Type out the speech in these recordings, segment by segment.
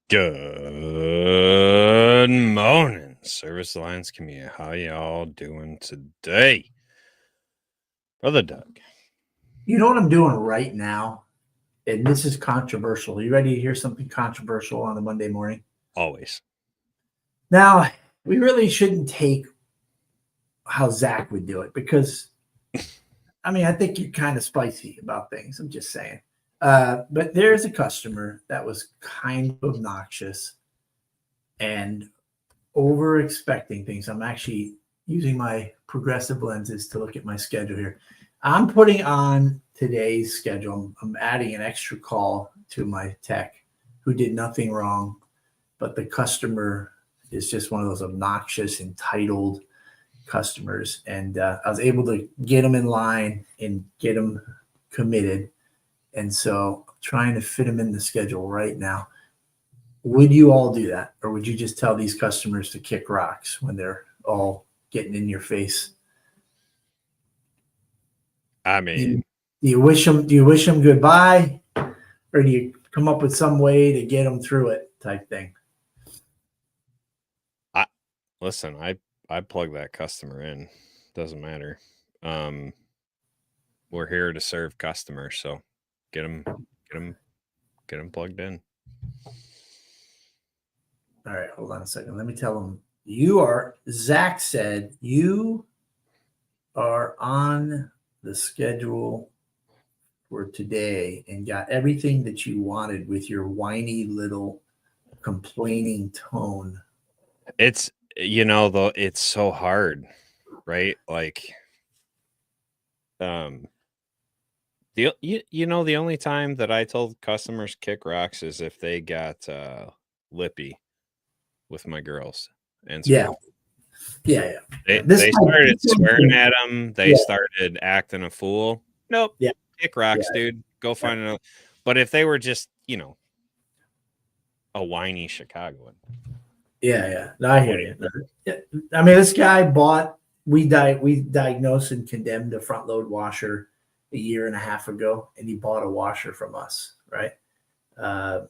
Good morning, Service Alliance community. How y'all doing today? Brother Doug. You know what I'm doing right now? And this is controversial. Are you ready to hear something controversial on a Monday morning? Always. Now, we really shouldn't take how Zach would do it because, I think you're kind of spicy about things. I'm just saying. But there's a customer that was kind of obnoxious and over expecting things. I'm actually using my progressive lenses to look at my schedule here. I'm putting on today's schedule. I'm adding an extra call to my tech who did nothing wrong, but the customer is just one of those obnoxious, entitled customers. And I was able to get them in line and get them committed. And so I'm trying to fit them in the schedule right now. Would you all do that? Or would you just tell these customers to kick rocks when they're all getting in your face? I mean, do you wish them goodbye, or do you come up with some way to get them through it type thing? I plug that customer in. Doesn't matter. We're here to serve customers, so get them plugged in. All right, hold on a second. Let me tell them Zach said you are on the schedule for today and got everything that you wanted with your whiny little complaining tone. It's, though, it's so hard, right? Like, the only time that I told customers kick rocks is if they got lippy with my girls. And yeah. They started swearing at them. They started acting a fool. Nope. Yeah. Kick rocks, dude. Go find another. But if they were just, a whiny Chicagoan. Yeah. No, I hear you. I mean, this guy we diagnosed and condemned a front load washer a year and a half ago, and he bought a washer from us, right? No,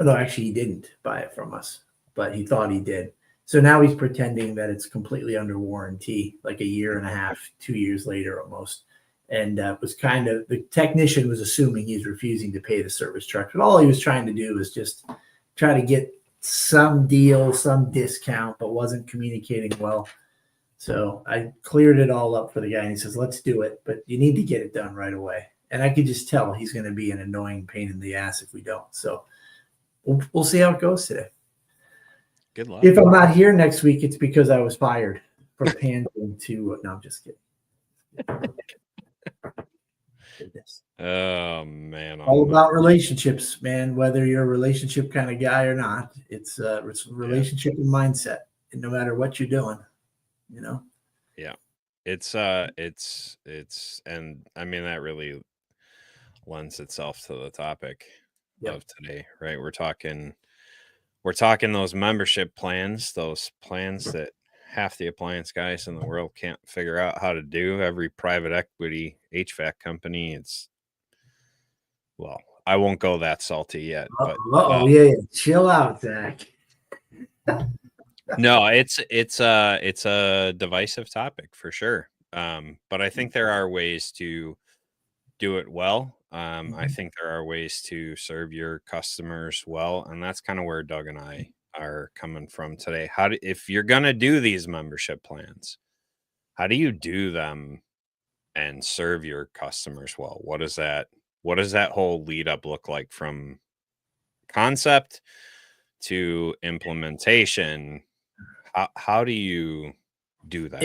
actually, he didn't buy it from us, but he thought he did. So now he's pretending that it's completely under warranty, like a year and a half, 2 years later almost. And the technician was assuming he's refusing to pay the service charge. But all he was trying to do was just try to get some deal, some discount, but wasn't communicating well. So I cleared it all up for the guy, and he says, let's do it, but you need to get it done right away. And I could just tell he's going to be an annoying pain in the ass if we don't. So we'll see how it goes today. Good luck. If I'm not here next week, it's because I was fired for pandering to. No, I'm just kidding. Oh man! All about relationships, man. Whether you're a relationship kind of guy or not, it's a relationship and mindset, and no matter what you're doing, Yeah, it's, and I mean that really lends itself to the topic of today, right? We're talking those membership plans, those plans that half the appliance guys in the world can't figure out how to do. Every private equity HVAC company, well, I won't go that salty yet. But chill out, Zach. No, it's a divisive topic for sure. But I think there are ways to do it well. I think there are ways to serve your customers well, and that's kind of where Doug and I are coming from today. If you're gonna do these membership plans, how do you do them and serve your customers well? What does that whole lead up look like from concept to implementation? How do you do that?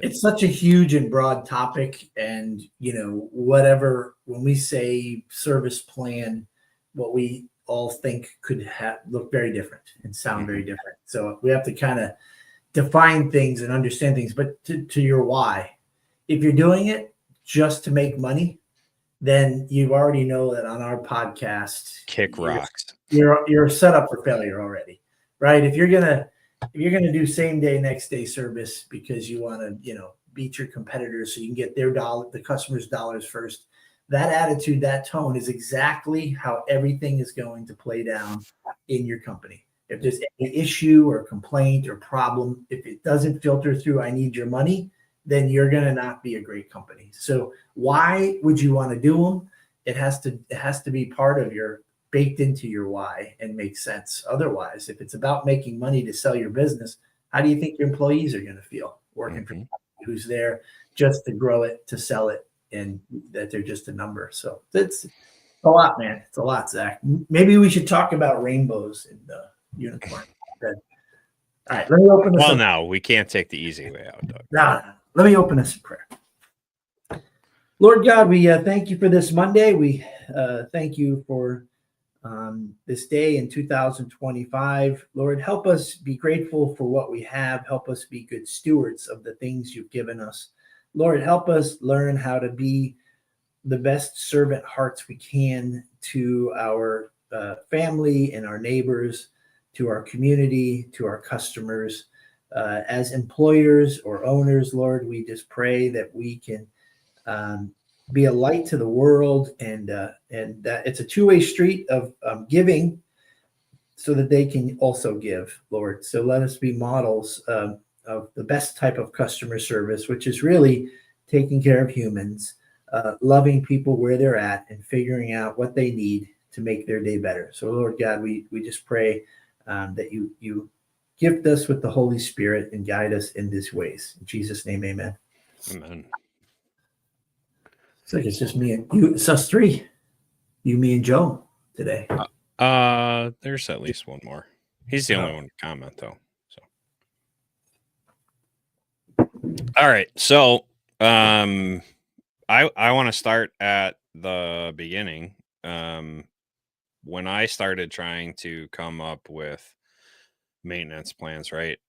It's such a huge and broad topic, and whatever, when we say service plan, what we all think could look very different and sound very different. So we have to kind of define things and understand things. But to your why, if you're doing it just to make money, then you already know that on our podcast, kick rocks. You're set up for failure already, right? If you're gonna do same day, next day service because you want to, beat your competitors so you can get the customer's dollars first, that attitude, that tone is exactly how everything is going to play down in your company. If there's any issue or complaint or problem, if it doesn't filter through, I need your money, then you're going to not be a great company. So why would you want to do them? It has to be part of your baked into your why and make sense. Otherwise, if it's about making money to sell your business, how do you think your employees are going to feel working for who's there just to grow it, to sell it, and that they're just a number? So it's a lot, man. It's a lot, Zach. Maybe we should talk about rainbows and unicorn. All right, let me open this. Well, no, we can't take the easy way out, Doug. No. Let me open us in prayer. Lord God, we thank you for this Monday. We thank you for this day in 2025. Lord, help us be grateful for what we have. Help us be good stewards of the things you've given us. Lord, help us learn how to be the best servant hearts we can to our family and our neighbors, to our community, to our customers. As employers or owners, Lord, we just pray that we can be a light to the world, and that it's a two-way street of giving so that they can also give, Lord. So let us be models of the best type of customer service, which is really taking care of humans, loving people where they're at, and figuring out what they need to make their day better. So, Lord God, we just pray that you gift us with the Holy Spirit and guide us in these ways. In Jesus' name, amen. Amen. It's like it's just me and you. It's us three. You, me, and Joe today. There's at least one more. He's the only one to comment, though. So, all right. So, I want to start at the beginning. When I started trying to come up with maintenance plans, right?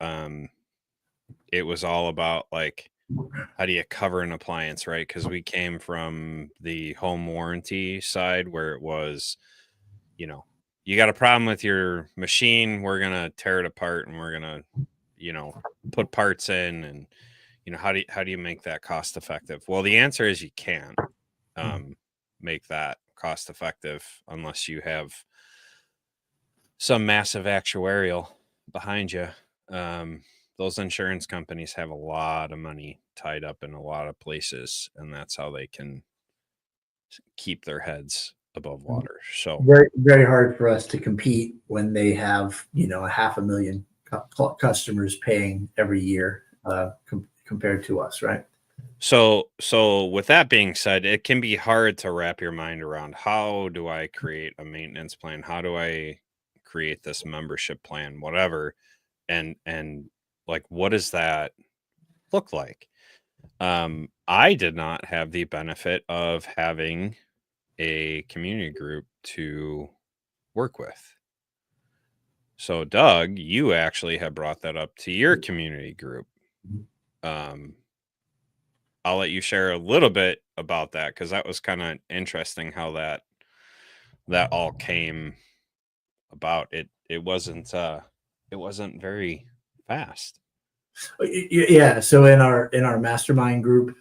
It was all about like, how do you cover an appliance, right? Because we came from the home warranty side where it was, you got a problem with your machine, we're gonna tear it apart and we're gonna, put parts in, and how do you make that cost effective? Well, the answer is you can't make that cost effective unless you have some massive actuarial behind you. Those insurance companies have a lot of money tied up in a lot of places, and that's how they can keep their heads above water. So very, very hard for us to compete when they have, 500,000 customers paying every year compared to us, right? So with that being said, it can be hard to wrap your mind around, how do I create a maintenance plan? How do I create this membership plan, whatever? And like, what does that look like? I did not have the benefit of having a community group to work with. So Doug, you actually have brought that up to your community group. I'll let you share a little bit about that, because that was kind of interesting how that all came about. It wasn't very fast. Yeah. So in our mastermind group,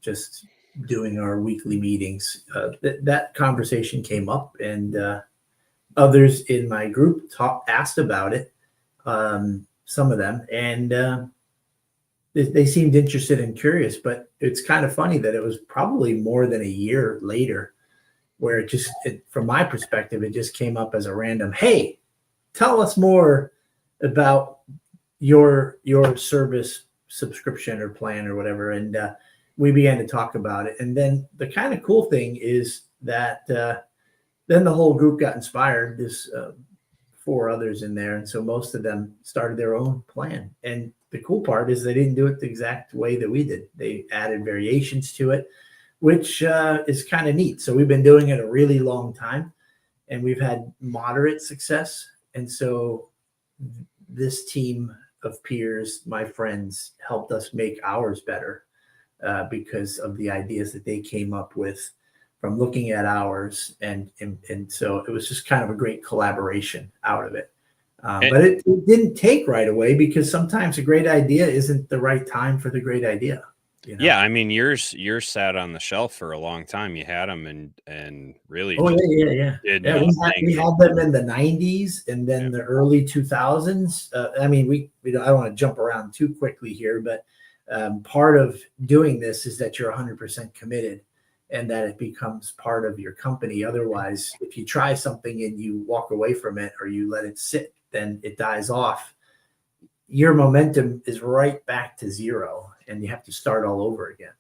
just doing our weekly meetings, that conversation came up, and others in my group asked about it. Some of them, and they seemed interested and curious, but it's kind of funny that it was probably more than a year later where from my perspective, it just came up as a random, hey, tell us more about your service subscription or plan or whatever. And we began to talk about it. And then the kind of cool thing is that then the whole group got inspired. There's 4 others in there. And so most of them started their own plan. And the cool part is they didn't do it the exact way that we did. They added variations to it, which is kind of neat. So we've been doing it a really long time, and we've had moderate success. And so this team of peers, my friends, helped us make ours better because of the ideas that they came up with from looking at ours. And so it was just kind of a great collaboration out of it. But it didn't take right away, because sometimes a great idea isn't the right time for the great idea. you know? Yeah, I mean, yours sat on the shelf for a long time. You had them and really Oh, just yeah. did Yeah, we nothing. had them in the 90s and Yeah. then the early 2000s. I mean, I don't want to jump around too quickly here, but part of doing this is that you're 100% committed and that it becomes part of your company. Otherwise, if you try something and you walk away from it or you let it sit, then it dies off. Your momentum is right back to zero and you have to start all over again.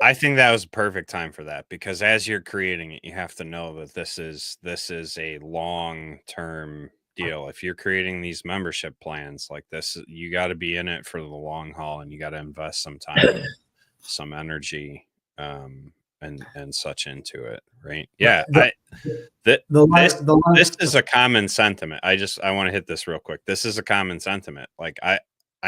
I think that was a perfect time for that because as you're creating it, you have to know that this is a long-term deal. If you're creating these membership plans like this, you got to be in it for the long haul and you got to invest some time, some energy, and such into it, right? Yeah, The, that the, this the this life, is a common sentiment. I want to hit this real quick. This is a common sentiment. Like I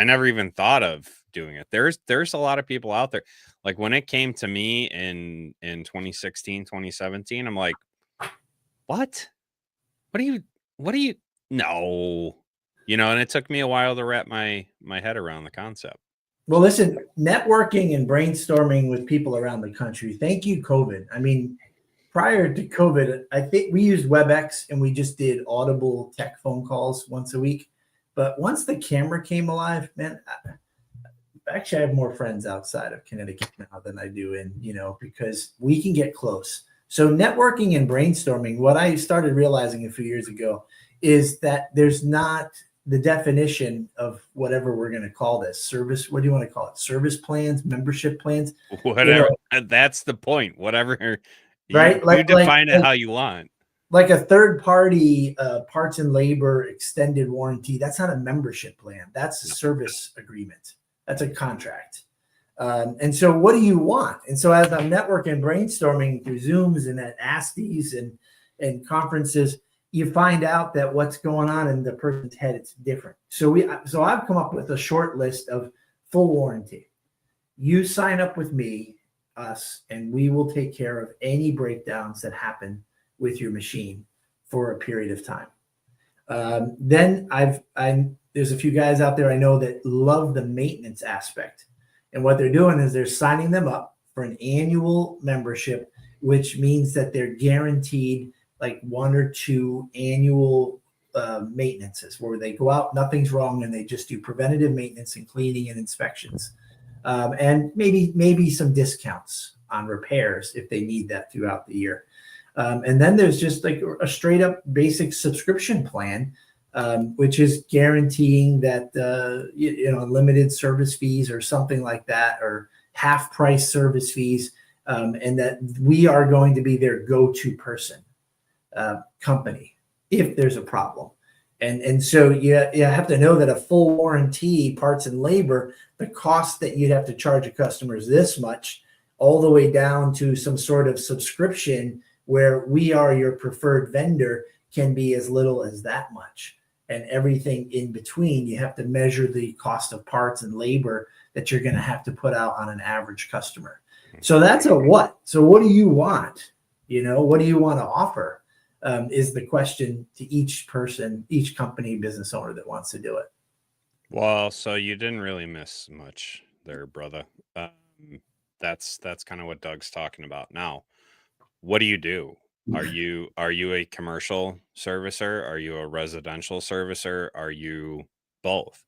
never even thought of doing it. There's a lot of people out there. Like when it came to me in 2016, 2017, I'm like, "What? What do you what do you no." And it took me a while to wrap my head around the concept. Well, listen, networking and brainstorming with people around the country. Thank you, COVID. I mean, prior to COVID, I think we used WebEx and we just did audible tech phone calls once a week. But once the camera came alive, man, actually, I have more friends outside of Connecticut now than I do in, because we can get close. So, networking and brainstorming, what I started realizing a few years ago is that there's not the definition of whatever we're going to call this service. What do you want to call it? Service plans, membership plans, Whatever. That's the point. Whatever you right? you define it how you want. Like a third party parts and labor extended warranty. That's not a membership plan. That's a service agreement. That's a contract. And so what do you want? And so as I'm networking, brainstorming through Zooms and at ASTIs and conferences, you find out that what's going on in the person's head, it's different. So I've come up with a short list of full warranty. You sign up with me, us, and we will take care of any breakdowns that happen with your machine for a period of time. Then there's a few guys out there I know that love the maintenance aspect. And what they're doing is they're signing them up for an annual membership, which means that they're guaranteed like 1 or 2 annual maintenances where they go out, nothing's wrong, and they just do preventative maintenance and cleaning and inspections. And maybe some discounts on repairs if they need that throughout the year. And then there's just like a straight up basic subscription plan, which is guaranteeing that limited service fees or something like that, or half price service fees, and that we are going to be their go-to person company if there's a problem. And so you have to know that a full warranty, parts and labor, the cost that you'd have to charge a customer is this much, all the way down to some sort of subscription where we are your preferred vendor can be as little as that much. And everything in between, you have to measure the cost of parts and labor that you're going to have to put out on an average customer. So that's a what. So what do you want? What do you want to offer? Is the question to each person, each company, business owner that wants to do it. Well, so you didn't really miss much there, brother. That's kind of what Doug's talking about. Now, what do you do? Are you a commercial servicer? Are you a residential servicer? Are you both?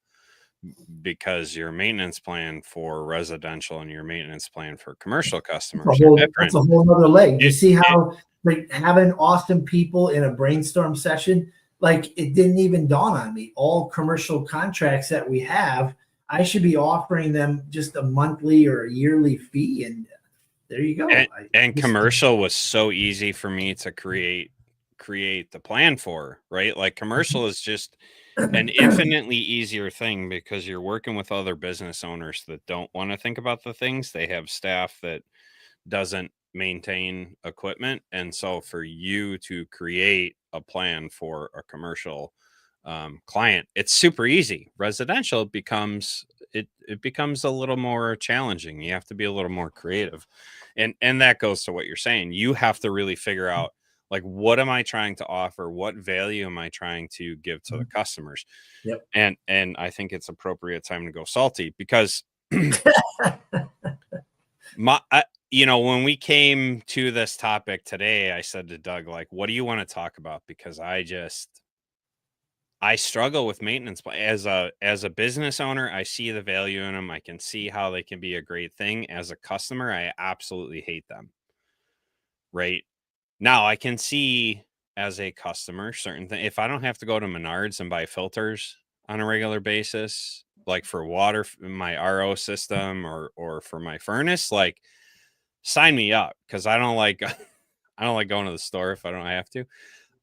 Because your maintenance plan for residential and your maintenance plan for commercial customers are different. That's a whole other leg. You see how like having awesome people in a brainstorm session, like it didn't even dawn on me. All commercial contracts that we have, I should be offering them just a monthly or a yearly fee, and there you go. And commercial was so easy for me to create the plan for, right? Like commercial is just an infinitely easier thing because you're working with other business owners that don't want to think about the things. They have staff that doesn't maintain equipment. And so for you to create a plan for a commercial client, it's super easy. Residential becomes a little more challenging. You have to be a little more creative. And that goes to what you're saying. You have to really figure out like, what am I trying to offer? What value am I trying to give to the customers? Yep. And I think it's appropriate time to go salty because When we came to this topic today, I said to Doug, like, what do you want to talk about? Because I struggle with maintenance as a business owner. I see the value in them. I can see how they can be a great thing. As a customer, I absolutely hate them. Right now, I can see as a customer certain things. If I don't have to go to Menards and buy filters on a regular basis, like for water, my RO system, or for my furnace, like sign me up, because I don't like I don't like going to the store if I don't have to.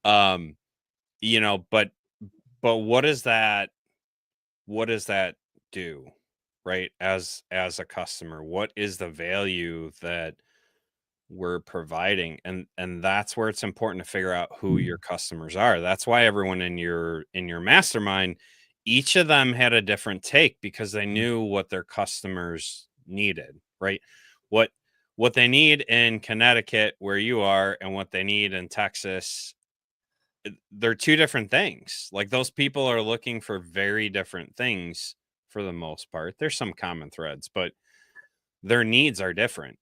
Um, but what does that do, right? As a customer, what is the value that we're providing? And that's where it's important to figure out who your customers are. That's why everyone in your mastermind, each of them had a different take, because they knew what their customers needed, right? What they need in Connecticut, where you are, and what they need in Texas, they're two different things. Like, those people are looking for very different things for the most part. There's some common threads, but their needs are different,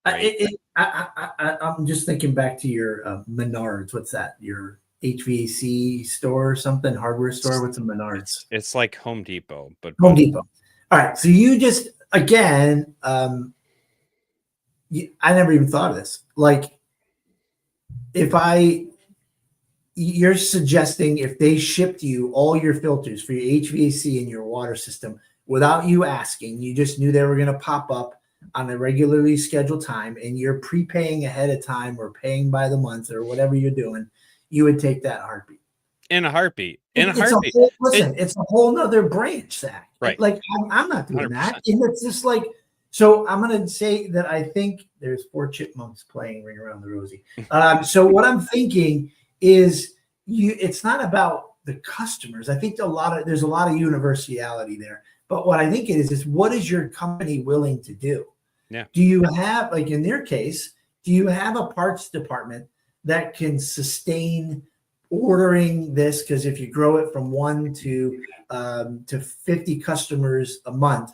right? I'm just thinking back to your Menards. What's that? Your HVAC store or something? Hardware store? What's a Menards? It's like Home Depot, but Home Depot. All right. So you just, again, I never even thought of this. Like, you're suggesting if they shipped you all your filters for your HVAC and your water system without you asking, you just knew they were going to pop up on a regularly scheduled time, and you're prepaying ahead of time or paying by the month or whatever you're doing, you would take that heartbeat. In a heartbeat. It's a whole nother branch, Zach. Right. Like, I'm not doing 100%. that. And it's just like, so I'm going to say that I think there's 4 chipmunks playing Ring Around the Rosie. So what I'm thinking is, it's not about the customers. I think there's a lot of universality there. But what I think it is what is your company willing to do? Yeah. Do you have, like in their case, do you have a parts department that can sustain ordering this? Because if you grow it from 1 to 50 customers a month,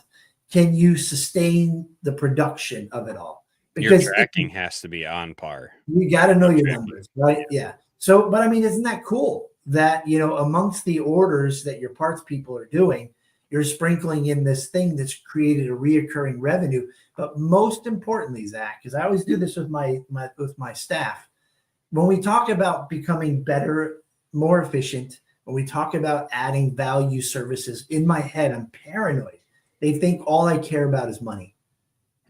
can you sustain the production of it all? Because your tracking has to be on par. You got to know your numbers, right? Yeah. So, but I mean, isn't that cool that, amongst the orders that your parts people are doing, you're sprinkling in this thing that's created a reoccurring revenue. But most importantly, Zach, because I always do this with my staff, when we talk about becoming better, more efficient, when we talk about adding value services, in my head, I'm paranoid. They think all I care about is money.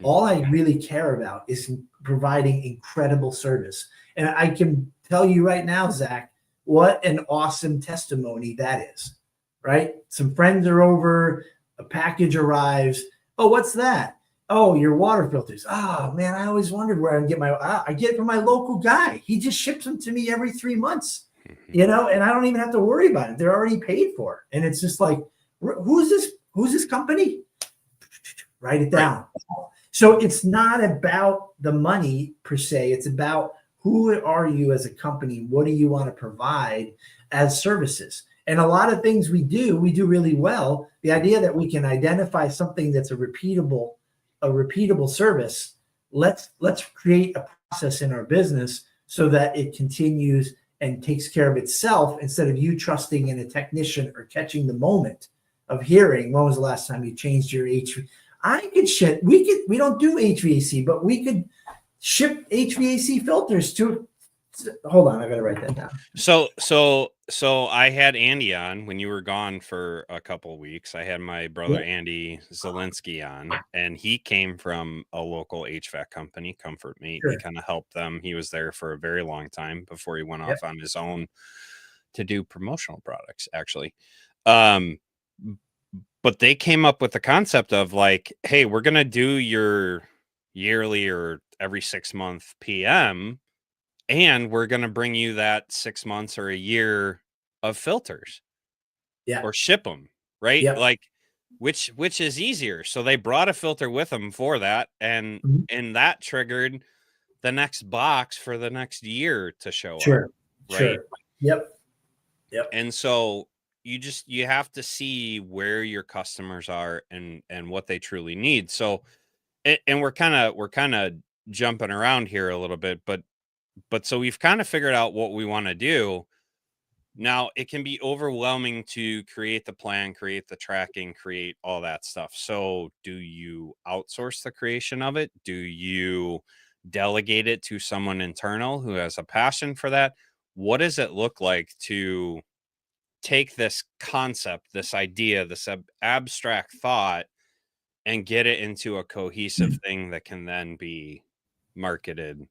All I really care about is providing incredible service. And I can tell you right now, Zach, what an awesome testimony that is, right? Some friends are over, a package arrives. Oh, what's that? Oh, your water filters. Oh, man, I always wondered where I can get I get it from my local guy. He just ships them to me every 3 months, and I don't even have to worry about it. They're already paid for. And it's just like, who's this company? Write it down. Right. So it's not about the money per se. It's about, who are you as a company? What do you want to provide as services? And a lot of things we do really well. The idea that we can identify something that's a repeatable service. Let's create a process in our business so that it continues and takes care of itself, instead of you trusting in a technician or catching the moment of hearing, when was the last time you changed your HVAC? We don't do HVAC, but we could ship HVAC filters to. Hold on, I gotta write that down. So I had Andy on when you were gone for a couple of weeks. I had my brother Andy Zielinski on, and he came from a local HVAC company, Comfort Mate. Sure. He kind of helped them. He was there for a very long time before he went off on his own to do promotional products, actually. But they came up with the concept of like, hey, we're gonna do your yearly or every 6 month PM, and we're going to bring you that 6 months or a year of filters, or ship them, right? Yep. Like, which is easier. So they brought a filter with them for that. And that triggered the next box for the next year to show up. Sure. Right. Sure. Yep. And so, you have to see where your customers are and what they truly need. So and we're kind of jumping around here a little bit, but so we've kind of figured out what we want to do. Now it can be overwhelming to create the plan, create the tracking, create all that stuff. So do you outsource the creation of it? Do you delegate it to someone internal who has a passion for that? What does it look like to take this concept, this idea, this abstract thought, and get it into a cohesive thing that can then be marketed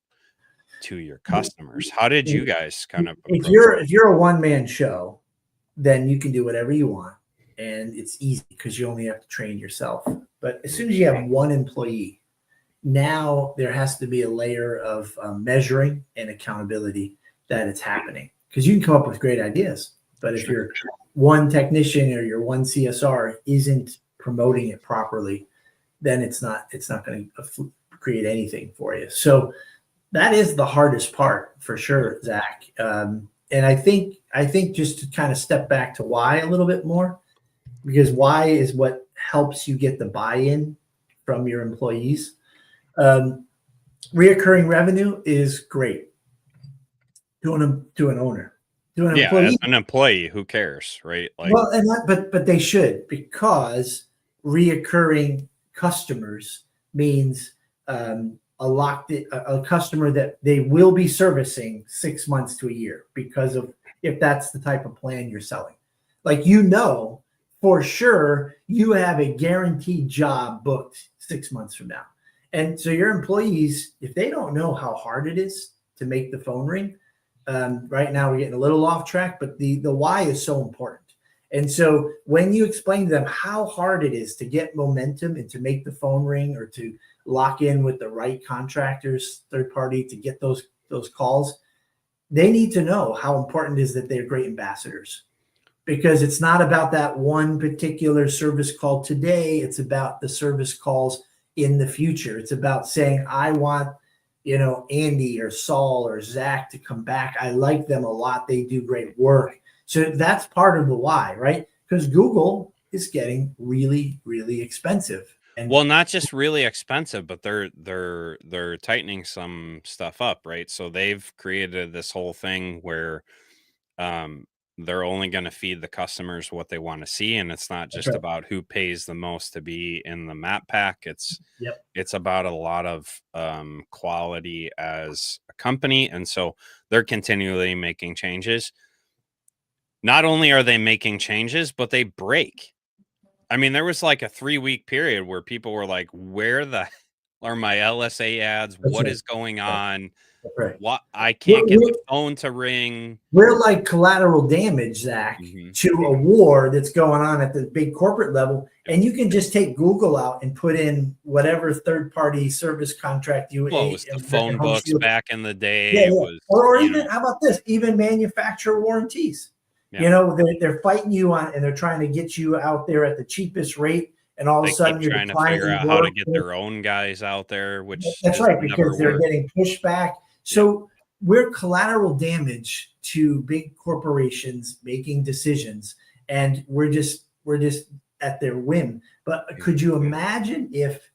to your customers? How did you guys kind of If approach it? you're a one man show, then you can do whatever you want, and it's easy because you only have to train yourself. But as soon as you have one employee, now there has to be a layer of measuring and accountability that it's happening, because you can come up with great ideas, but if your one technician or your one CSR isn't promoting it properly, then it's not going to create anything for you. So that is the hardest part for sure, Zach. And I think just to kind of step back to why a little bit more, because why is what helps you get the buy-in from your employees. Reoccurring revenue is great to an owner, to an employee. As an employee, who cares, right? Like, Well, but they should, because reoccurring customers means a customer that they will be servicing 6 months to a year, because of if that's the type of plan you're selling. Like, for sure you have a guaranteed job booked 6 months from now. And so your employees, if they don't know how hard it is to make the phone ring, right now we're getting a little off track, but the why is so important. And so when you explain to them how hard it is to get momentum and to make the phone ring, or to lock in with the right contractors, third party, to get those calls, they need to know how important it is that they're great ambassadors, because it's not about that one particular service call today. It's about the service calls in the future. It's about saying, I want, Andy or Saul or Zach to come back. I like them a lot. They do great work. So that's part of the why, right? Because Google is getting really, really expensive. And well, not just really expensive, but they're tightening some stuff up, right? So they've created this whole thing where they're only going to feed the customers what they want to see, and it's not just about who pays the most to be in the map pack. It's about a lot of quality as a company, and so they're continually making changes. Not only are they making changes, but they break. I mean, there was like a 3-week period where people were like, where the hell are my LSA ads? What is going on? Right. What, I can't get the phone to ring. We're like collateral damage, Zach, to a war that's going on at the big corporate level. And you can just take Google out and put in whatever third-party service contract you. Well, it was the phone books back in the day. Yeah, yeah. It was, or even, how about this? Even manufacturer warranties. Yeah. They're fighting you on, and they're trying to get you out there at the cheapest rate. And all of a sudden, you're trying to figure out how to get their own guys out there, which that's right, because they're getting pushed back. So we're collateral damage to big corporations making decisions, and we're just at their whim. But could you imagine if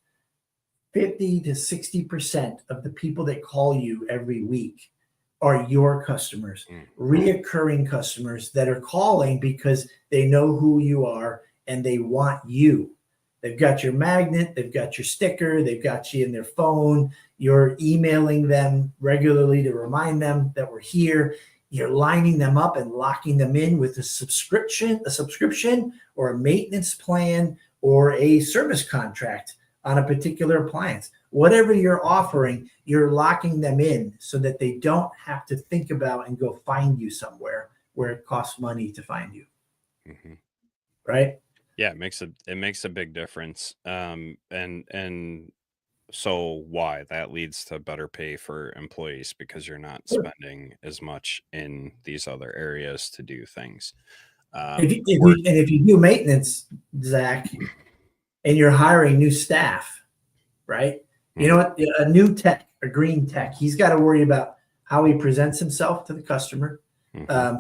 50 to 60% of the people that call you every week are your customers, reoccurring customers that are calling because they know who you are and they want you? They've got your magnet, they've got your sticker, they've got you in their phone. You're emailing them regularly to remind them that we're here. You're lining them up and locking them in with a subscription or a maintenance plan or a service contract on a particular appliance. Whatever you're offering, you're locking them in so that they don't have to think about and go find you somewhere where it costs money to find you. Right? Yeah, it makes a big difference. And so why that leads to better pay for employees, because you're not spending as much in these other areas to do things. If you do maintenance, Zach, and you're hiring new staff, right? You know what? A new tech, a green tech, he's got to worry about how he presents himself to the customer.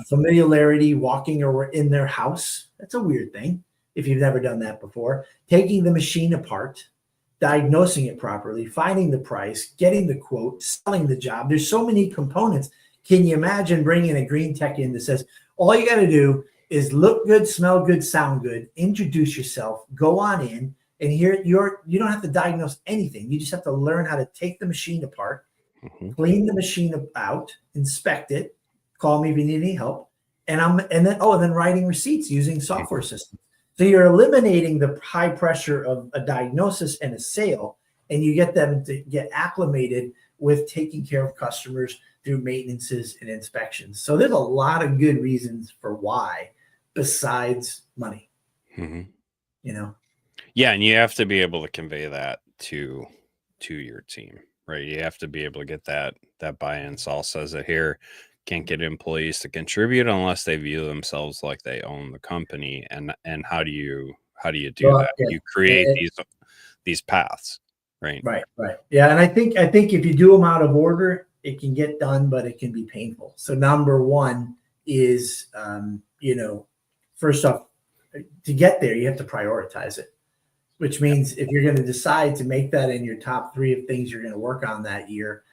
Familiarity, walking or in their house. That's a weird thing if you've never done that before. Taking the machine apart, diagnosing it properly, finding the price, getting the quote, selling the job. There's so many components. Can you imagine bringing a green tech in that says, all you got to do is look good, smell good, sound good, introduce yourself, go on in, and here you don't have to diagnose anything. You just have to learn how to take the machine apart, clean the machine out, inspect it, call me if you need any help, and then writing receipts using software systems. So you're eliminating the high pressure of a diagnosis and a sale, and you get them to get acclimated with taking care of customers through maintenances and inspections. So there's a lot of good reasons for why, besides money. You know. Yeah, and you have to be able to convey that to your team, right? You have to be able to get that buy-in. Saul says it here. Can't get employees to contribute unless they view themselves like they own the company. And how do you do that? Yeah. You create these paths, right? Right. Yeah, and I think if you do them out of order, it can get done, but it can be painful. So number one is, first off, to get there, you have to prioritize it, which means if you're going to decide to make that in your top 3 of things you're going to work on that year,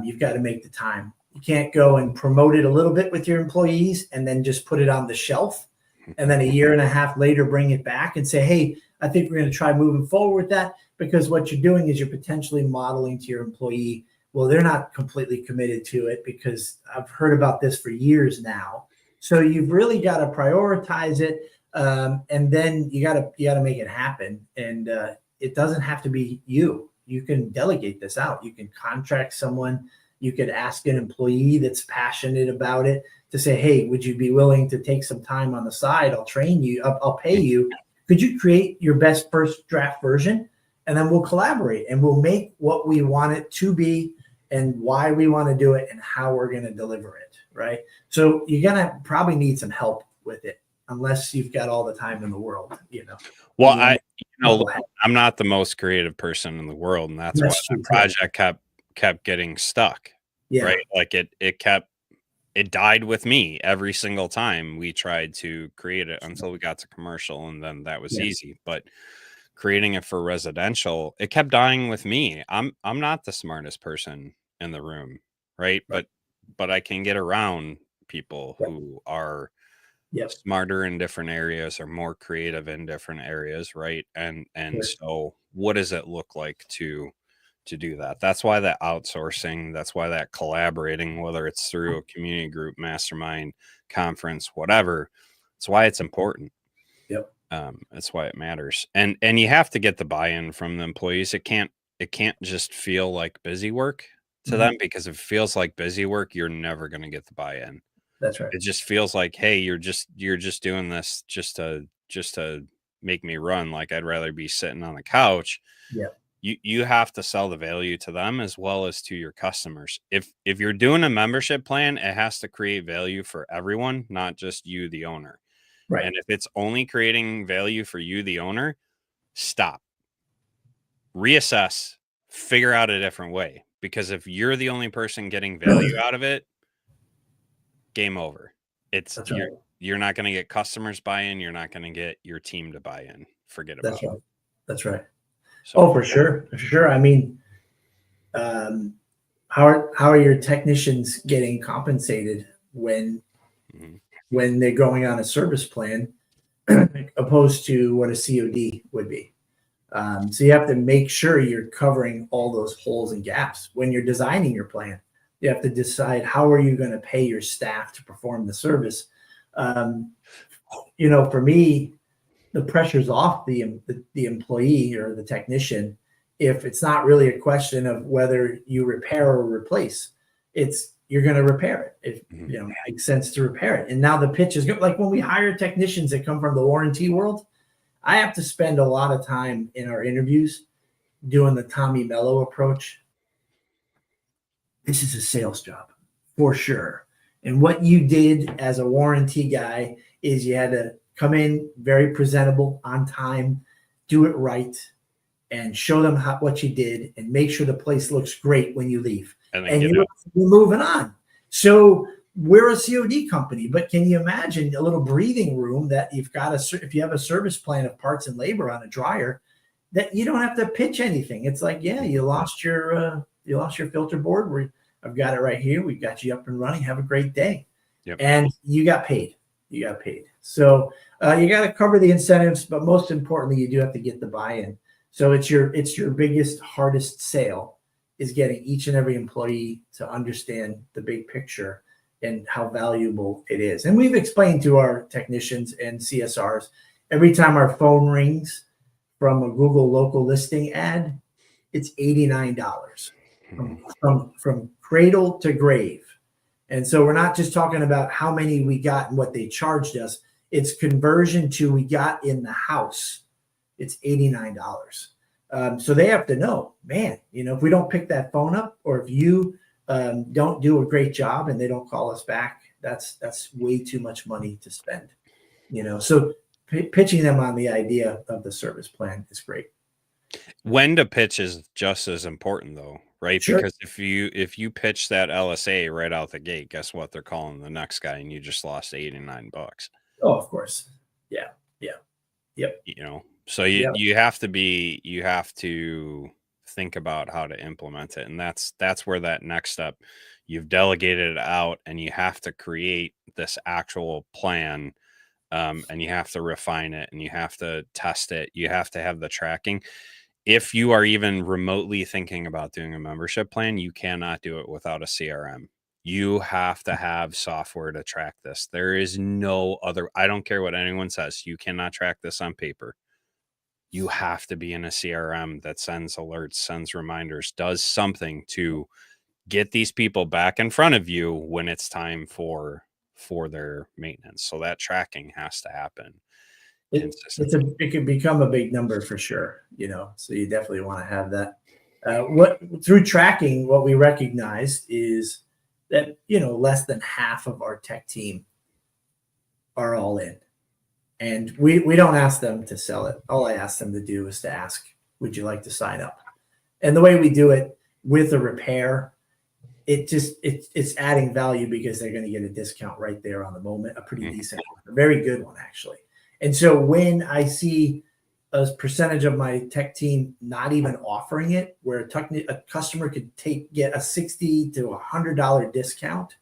you've got to make the time. You can't go and promote it a little bit with your employees and then just put it on the shelf. And then a year and a half later, bring it back and say, hey, I think we're going to try moving forward with that, because what you're doing is you're potentially modeling to your employee, well, they're not completely committed to it, because I've heard about this for years now. So you've really got to prioritize it. And then you got to make it happen. And it doesn't have to be you. You can delegate this out. You can contract someone. You could ask an employee that's passionate about it to say, hey, would you be willing to take some time on the side? I'll train you. I'll pay you. Could you create your best first draft version? And then we'll collaborate and we'll make what we want it to be and why we want to do it and how we're going to deliver it. Right. So you're going to probably need some help with it, unless you've got all the time in the world, Well, I'm not the most creative person in the world, and that's why the project kept getting stuck. Yeah. Right. Like it died with me every single time we tried to create it until we got to commercial, and then that was easy. But creating it for residential, it kept dying with me. I'm not the smartest person in the room, right? But I can get around people who are smarter in different areas or more creative in different areas, right? And so what does it look like to do that? That's why that outsourcing, that's why that collaborating, whether it's through a community group, mastermind, conference, whatever, it's why it's important. That's why it matters. And you have to get the buy-in from the employees. It can't just feel like busy work to them, because if it feels like busy work, you're never going to get the buy-in. That's right. It just feels like, hey, you're just doing this just to make me run. Like, I'd rather be sitting on the couch. You have to sell the value to them as well as to your customers. If you're doing a membership plan, it has to create value for everyone, not just you, the owner. Right. And if it's only creating value for you, the owner, stop. Reassess, figure out a different way. Because if you're the only person getting value out of it, game over. You're not going to get customers buy-in. You're not going to get your team to buy in. Forget about it. That's right. So, for sure. I mean, how are your technicians getting compensated when they're going on a service plan opposed to what a COD would be? So you have to make sure you're covering all those holes and gaps when you're designing your plan. You have to decide, how are you going to pay your staff to perform the service? For me, the pressure's off the employee or the technician if it's not really a question of whether you repair or replace. It's you're going to repair it. It makes sense to repair it. And now the pitch is good. Like when we hire technicians that come from the warranty world, I have to spend a lot of time in our interviews doing the Tommy Mello approach. This is a sales job for sure. And what you did as a warranty guy is you had to come in very presentable, on time, do it right, and show them what you did and make sure the place looks great when you leave. And you're moving on. So we're a COD company, but can you imagine a little breathing room that you've got if you have a service plan of parts and labor on a dryer, that you don't have to pitch anything. It's like, yeah, you lost your filter board. I've got it right here. We've got you up and running. Have a great day. Yep. And you got paid. So you got to cover the incentives, but most importantly, you do have to get the buy-in. So it's your biggest, hardest sale is getting each and every employee to understand the big picture and how valuable it is. And we've explained to our technicians and CSRs, every time our phone rings from a Google local listing ad, it's $89 from cradle to grave. And so we're not just talking about how many we got and what they charged us. It's conversion to we got in the house. It's $89. So they have to know, man, if we don't pick that phone up, or if you don't do a great job and they don't call us back, that's way too much money to spend. So pitching them on the idea of the service plan is great. When to pitch is just as important, though, right? Sure. Because if you pitch that LSA right out the gate, guess what? They're calling the next guy, and you just lost $89. Oh, of course. Yeah. Yep. So you have to think about how to implement it, and that's where that next step. You've delegated it out, and you have to create this actual plan, and you have to refine it, and you have to test it. You have to have the tracking. If you are even remotely thinking about doing a membership plan, you cannot do it without a CRM. You have to have software to track this. There is no other. I don't care what anyone says. You cannot track this on paper. You have to be in a CRM that sends alerts, sends reminders, does something to get these people back in front of you when it's time for their maintenance. So that tracking has to happen. It could become a big number for sure, so you definitely want to have that. Through tracking, what we recognized is that, less than half of our tech team are all in. And we don't ask them to sell it. All I ask them to do is to ask, would you like to sign up? And the way we do it with a repair, it's adding value because they're going to get a discount right there on the moment, a pretty decent one, a very good one, actually. And so when I see a percentage of my tech team not even offering it, where a customer could get a $60 to $100 discount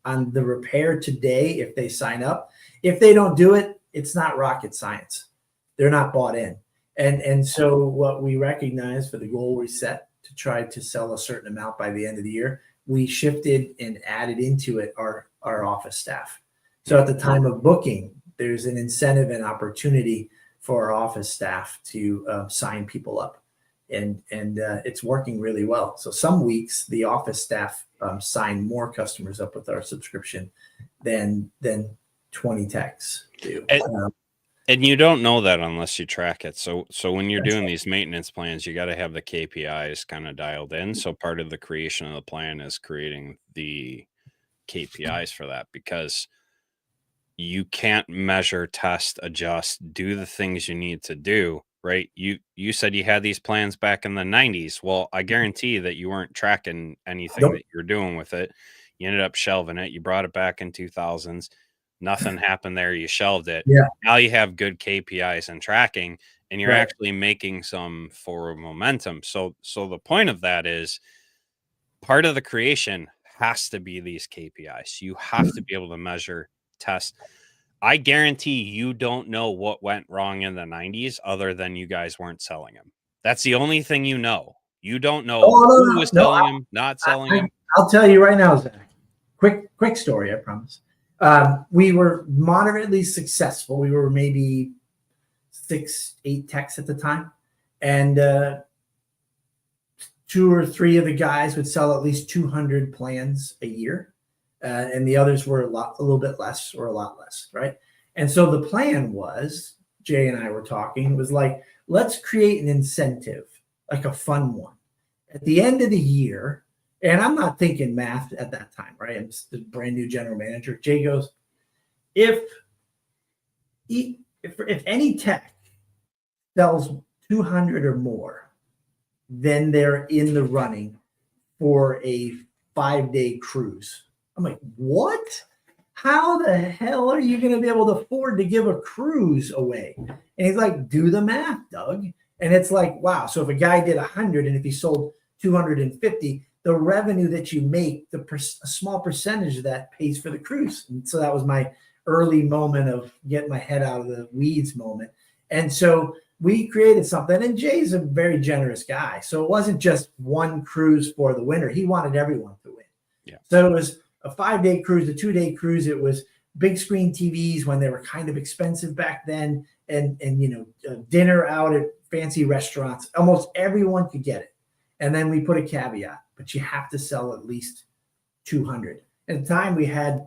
on the repair today if they sign up. If they don't do it, it's not rocket science. They're not bought in. And so what we recognize for the goal we set to try to sell a certain amount by the end of the year, we shifted and added into it our office staff. So at the time of booking, there's an incentive and opportunity for our office staff to sign people up. And it's working really well. So some weeks the office staff sign more customers up with our subscription than 20 techs do. And you don't know that unless you track it. So when you're doing these maintenance plans, you got to have the KPIs kind of dialed in. So part of the creation of the plan is creating the KPIs for that, because you can't measure, test, adjust, do the things you need to do, right? You said you had these plans back in the 90s. Well, I guarantee that you weren't tracking anything that you're doing with it. You ended up shelving it. You brought it back in 2000s. Nothing happened there. You shelved it. Yeah. Now you have good KPIs and tracking, and you're actually making some forward momentum. So the point of that is part of the creation has to be these KPIs. You have to be able to measure, test. I guarantee you don't know what went wrong in the 90s other than you guys weren't selling them. That's the only thing you know. You don't know who was selling them, not selling them. I'll tell you right now, Zach. Quick story, I promise. We were moderately successful. We were maybe 6-8 techs at the time. And 2 or 3 of the guys would sell at least 200 plans a year. And the others were a little bit less or a lot less, right? And so the plan was, Jay and I were talking, was like, let's create an incentive, like a fun one. At the end of the year, and I'm not thinking math at that time, right? I'm just a brand new general manager. Jay goes, if any tech sells 200 or more, then they're in the running for a 5-day cruise I'm like, what? How the hell are you going to be able to afford to give a cruise away? And he's like, do the math, Doug. And it's like, wow. So if a guy did 100 and if he sold 250, the revenue that you make, a small percentage of that pays for the cruise. And so that was my early moment of getting my head out of the weeds moment. And so we created something, and Jay's a very generous guy. So it wasn't just one cruise for the winter. He wanted everyone to win. Yeah. So it was a 5-day cruise, a 2-day cruise. It was big screen TVs when they were kind of expensive back then, and dinner out at fancy restaurants. Almost everyone could get it. And then we put a caveat, but you have to sell at least 200. At the time we had,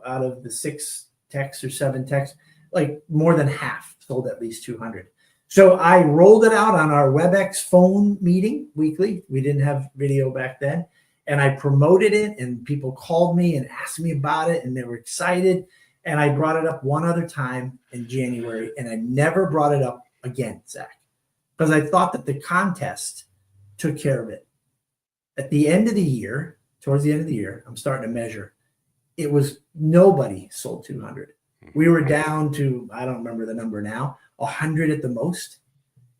out of the 6 techs or 7 techs, like more than half sold at least 200. So I rolled it out on our WebEx phone meeting weekly. We didn't have video back then. And I promoted it, and people called me and asked me about it, and they were excited. And I brought it up one other time in January, and I never brought it up again, Zach, because I thought that the contest took care of it. At the end of the year, towards the end of the year, I'm starting to measure. It was nobody sold 200. We were down to, I don't remember the number now, 100 at the most.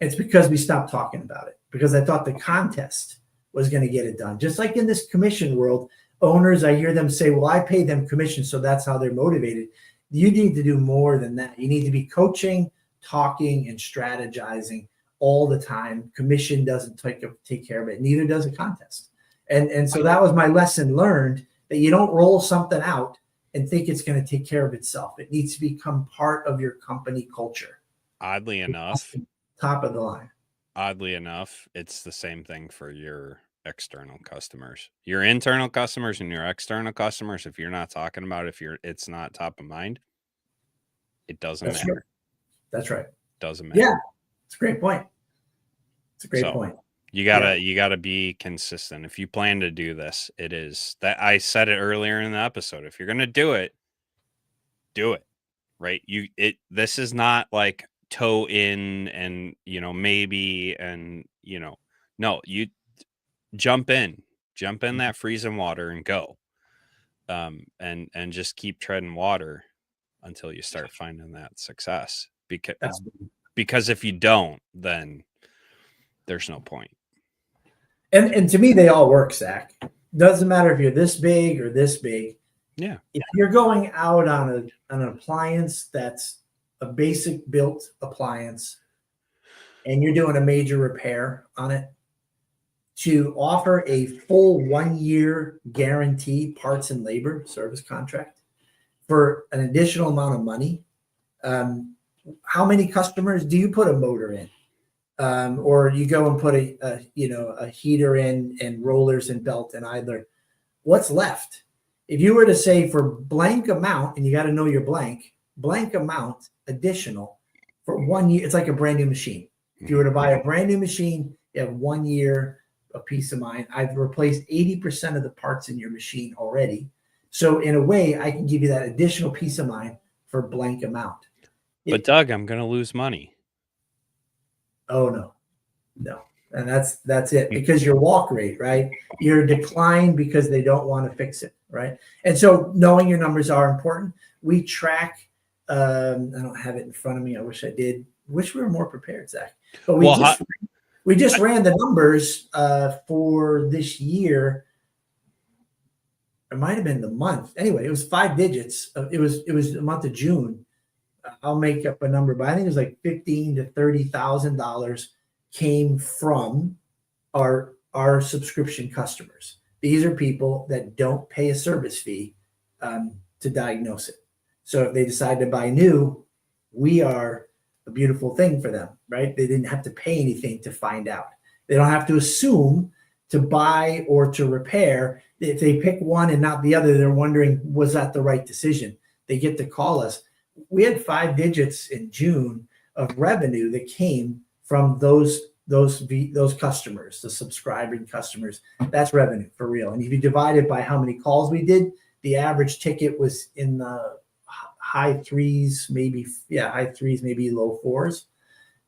It's because we stopped talking about it, because I thought the contest was going to get it done. Just like in this commission world, owners, I hear them say, well, I pay them commission, so that's how they're motivated. You need to do more than that. You need to be coaching, talking, and strategizing all the time. Commission doesn't take care of it. Neither does a contest. And so that was my lesson learned, that you don't roll something out and think it's going to take care of itself. It needs to become part of your company culture. Oddly enough, top of the line. Oddly enough, it's the same thing for your external customers. Your internal customers and your external customers, if you're not talking about it, it's not top of mind, it doesn't matter. Right. That's right. Doesn't matter. Yeah, it's a great point. It's a great point. You gotta be consistent. If you plan to do this, it is that I said it earlier in the episode. If you're gonna do it, right? This is not like toe in and maybe, and no, you jump in that freezing water and go. And just keep treading water until you start finding that success. Because if you don't, then there's no point. And to me, they all work, Zach. Doesn't matter if you're this big or this big. Yeah. If you're going out on an appliance that's a basic built appliance, and you're doing a major repair on it, to offer a full 1-year guaranteed parts and labor service contract for an additional amount of money. How many customers do you put a motor in? Or you go and put a heater in and rollers and belt and idler? What's left? If you were to say for blank amount, and you got to know your blank amount additional for 1 year, it's like a brand new machine. If you were to buy a brand new machine, you have 1 year of peace of mind. I've replaced 80% of the parts in your machine already. So in a way, I can give you that additional peace of mind for blank amount. But Doug, I'm going to lose money. Oh, no. And that's it, because your walk rate, right? Your decline because they don't want to fix it, right? And so knowing your numbers are important. We track, I don't have it in front of me. I wish I did. Wish we were more prepared, Zach. But we just ran the numbers for this year. It might have been the month. Anyway, it was 5 digits. It was the month of June. I'll make up a number, but I think it was like $15,000 to $30,000 came from our subscription customers. These are people that don't pay a service fee to diagnose it. So if they decide to buy new, we are a beautiful thing for them, right? They didn't have to pay anything to find out. They don't have to assume to buy or to repair. If they pick one and not the other, they're wondering, was that the right decision? They get to call us. We had 5 digits in June of revenue that came from those customers, the subscribing customers. That's revenue for real. And if you divide it by how many calls we did, the average ticket was in the high threes, maybe low fours.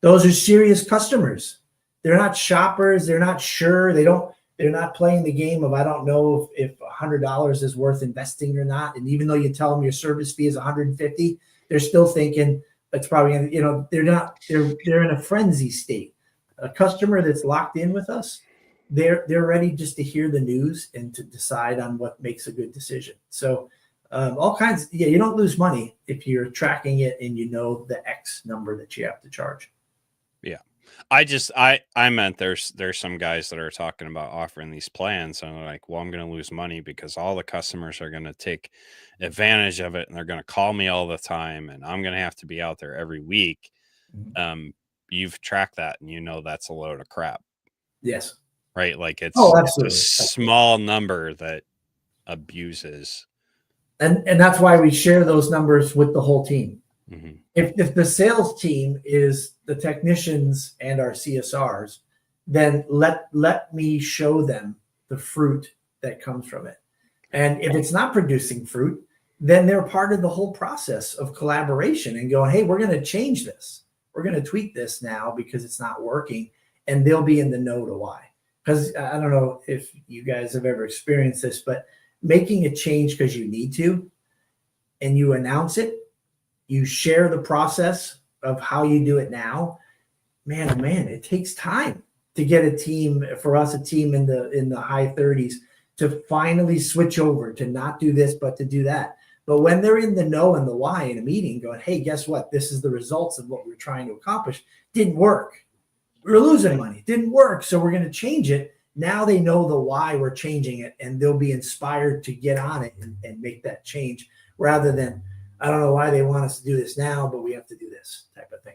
Those are serious customers. They're not shoppers. They're not sure. They don't They're not playing the game of, I don't know if $100 is worth investing or not. And even though you tell them your service fee is 150, they're still thinking it's probably, they're in a frenzy state. A customer that's locked in with us, they're ready just to hear the news and to decide on what makes a good decision. So all kinds, you don't lose money if you're tracking it and you know the X number that you have to charge. Yeah. I meant there's some guys that are talking about offering these plans and they're like, well, I'm going to lose money because all the customers are going to take advantage of it and they're going to call me all the time and I'm going to have to be out there every week. You've tracked that and you know that's a load of crap. Yes. Right? Like it's absolutely. a small number that abuses. And that's why we share those numbers with the whole team. Mm-hmm. If the sales team is the technicians and our CSRs, then let me show them the fruit that comes from it. And if it's not producing fruit, then they're part of the whole process of collaboration and going, hey, we're going to change this. We're going to tweak this now because it's not working. And they'll be in the know to why. Because I don't know if you guys have ever experienced this, but making a change because you need to, and you announce it, you share the process of how you do it now, man, oh man, it takes time to get a team, for us, a team in the high 30s to finally switch over to not do this, but to do that. But when they're in the know and the why in a meeting going, hey, guess what? This is the results of what we're trying to accomplish. Didn't work. We were losing money. Didn't work. So we're going to change it. Now they know the why we're changing it and they'll be inspired to get on it and make that change rather than, I don't know why they want us to do this now, but we have to do this type of thing.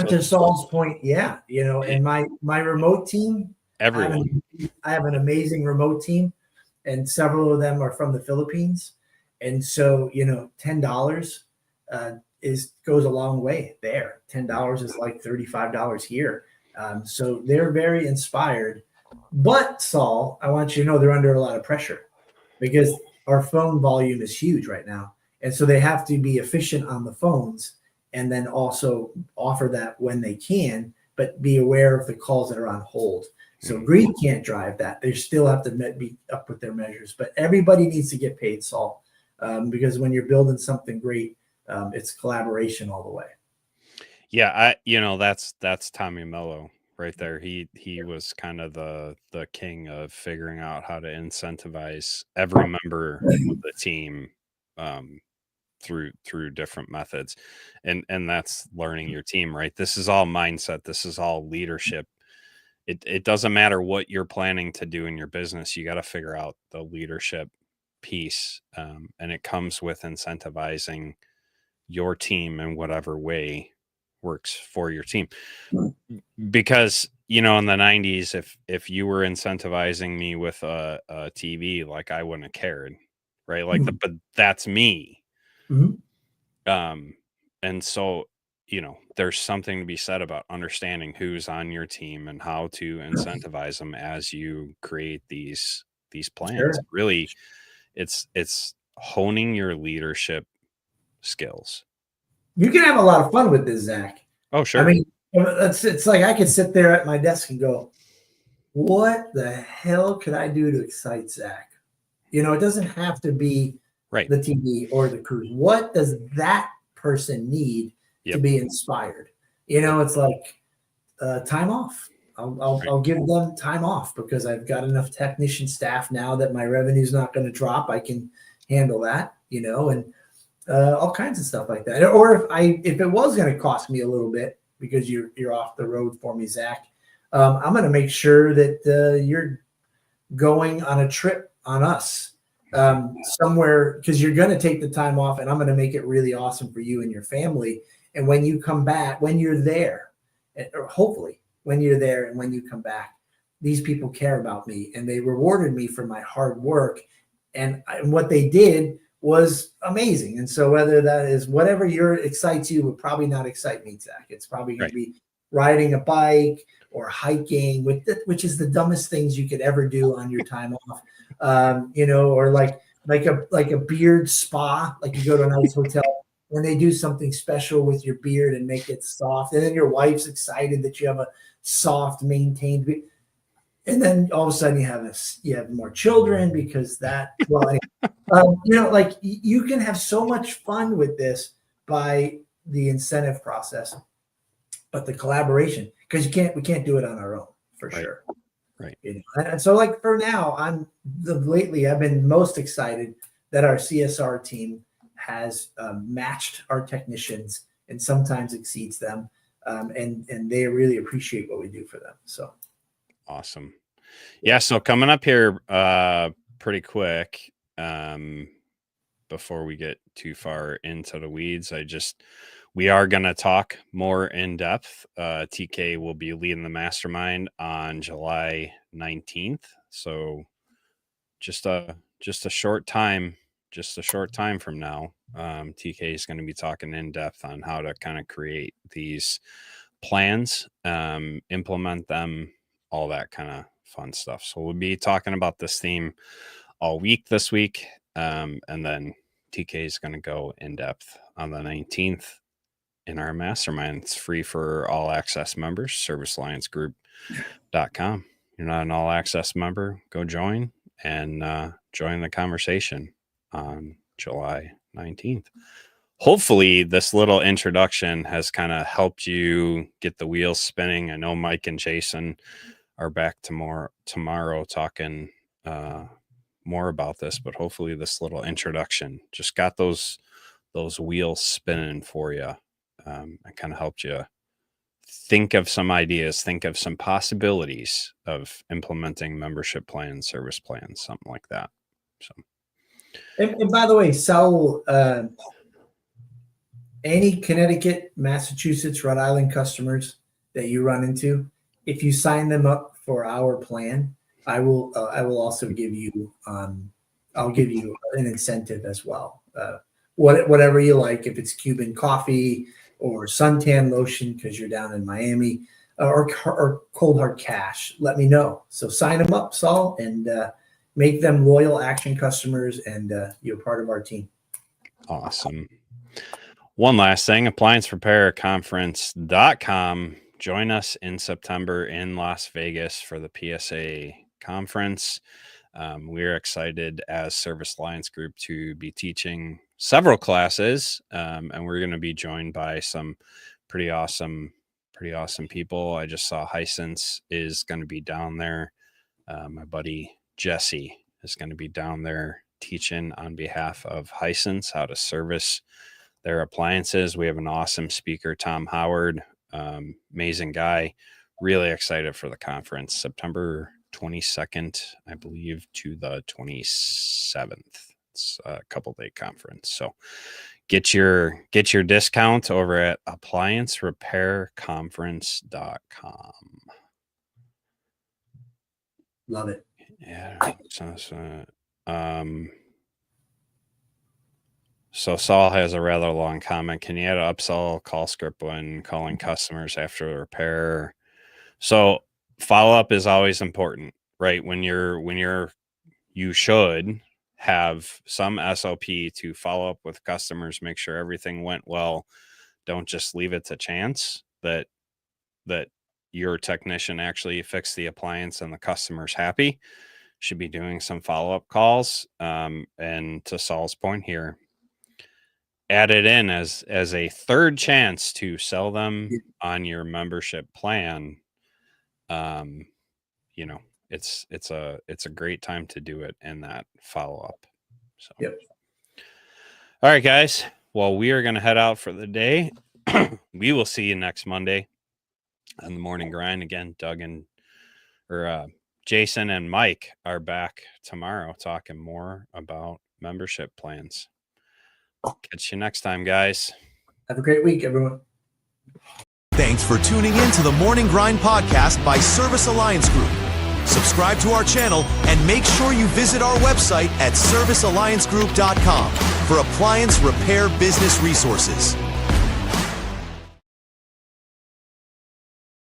To Saul's point, yeah, and my remote team, everyone, I have an amazing remote team, and several of them are from the Philippines, and so $10 goes a long way there. $10 is like $35 here, so they're very inspired. But Saul, I want you to know they're under a lot of pressure because our phone volume is huge right now. And so they have to be efficient on the phones and then also offer that when they can, but be aware of the calls that are on hold. So greed can't drive that. They still have to be up with their measures. But everybody needs to get paid, Saul, because when you're building something great, it's collaboration all the way. Yeah, that's Tommy Mello right there. He was kind of the king of figuring out how to incentivize every member of the team through different methods, and that's learning your team, right? This is all mindset. This is all leadership. It doesn't matter what you're planning to do in your business. You got to figure out the leadership piece, and it comes with incentivizing your team in whatever way works for your team. Because in the 90s, if you were incentivizing me with a TV, like I wouldn't have cared, right? Like but that's me. And so there's something to be said about understanding who's on your team and how to incentivize them as you create these plans. Sure. Really, it's honing your leadership skills. You can have a lot of fun with this, Zach. Oh, sure. I mean, it's like I could sit there at my desk and go, what the hell could I do to excite Zach? It doesn't have to be right. the TV or the cruise. What does that person need to be inspired? It's like time off. I'll give them time off because I've got enough technician staff now that my revenue is not going to drop. I can handle that, and all kinds of stuff like that. Or if it was going to cost me a little bit because you're off the road for me, Zach, I'm going to make sure that you're going on a trip on us somewhere, because you're going to take the time off and I'm going to make it really awesome for you and your family. And when you come back, when you're there, or hopefully when you're there and when you come back, these people care about me and they rewarded me for my hard work. And what they did was amazing. And so whether that is whatever excites you would probably not excite me, Zach. It's probably going to be riding a bike or hiking, which is the dumbest things you could ever do on your time off. Or like a beard spa, like you go to a nice hotel when they do something special with your beard and make it soft. And then your wife's excited that you have a soft, maintained beard. And then all of a sudden you have more children because that, well, anyway, like you can have so much fun with this by the incentive process, but the collaboration, because we can't do it on our own for sure. Right. And so like for now, lately I've been most excited that our CSR team has matched our technicians and sometimes exceeds them. And they really appreciate what we do for them. So. Awesome. Yeah. So coming up here pretty quick, before we get too far into the weeds, we are going to talk more in depth. TK will be leading the mastermind on July 19th. So just a short time from now, TK is going to be talking in depth on how to kind of create these plans, implement them, all that kind of fun stuff. So we'll be talking about this theme all week this week. And then TK is going to go in depth on the 19th in our mastermind. It's free for all access members, servicealliancegroup.com. You're not an all access member, go join and join the conversation on July 19th. Hopefully this little introduction has kind of helped you get the wheels spinning. I know Mike and Jason are back tomorrow talking more about this, but hopefully this little introduction just got those wheels spinning for you, and kind of helped you think of some ideas, think of some possibilities of implementing membership plans, service plans, something like that. So, and by the way, Saul, any Connecticut, Massachusetts, Rhode Island customers that you run into, if you sign them up for our plan, I will also give you I'll give you an incentive as well. Whatever you like, if it's Cuban coffee or suntan lotion because you're down in Miami, or cold hard cash, let me know. So sign them up, Saul, and make them loyal Action customers, and you're part of our team. Awesome. One last thing, appliancerepairconference.com. Join us in September in Las Vegas for the PSA conference. We're excited as Service Alliance Group to be teaching several classes, and we're going to be joined by some pretty awesome people. I just saw Hisense is going to be down there. My buddy Jesse is going to be down there teaching on behalf of Hisense how to service their appliances. We have an awesome speaker, Tom Howard, amazing guy. Really excited for the conference, September 22nd, I believe, to the 27th. It's a couple-day conference. So get your discount over at appliancerepairconference.com. Love it. Yeah. So Saul has a rather long comment. Can you add an upsell call script when calling customers after the repair? So follow-up is always important, right? You should have some SOP to follow up with customers, make sure everything went well. Don't just leave it to chance that your technician actually fixed the appliance and the customer's happy. Should be doing some follow-up calls. And to Saul's point here, add it in as a third chance to sell them on your membership plan. It's a great time to do it in that follow-up. So, yep. All right, guys. Well, we are going to head out for the day. We will see you next Monday on the morning grind. Again, Jason and Mike are back tomorrow talking more about membership plans. Catch you next time, guys. Have a great week, everyone. Thanks for tuning in to the Morning Grind podcast by Service Alliance Group. Subscribe to our channel and make sure you visit our website at servicealliancegroup.com for appliance repair business resources.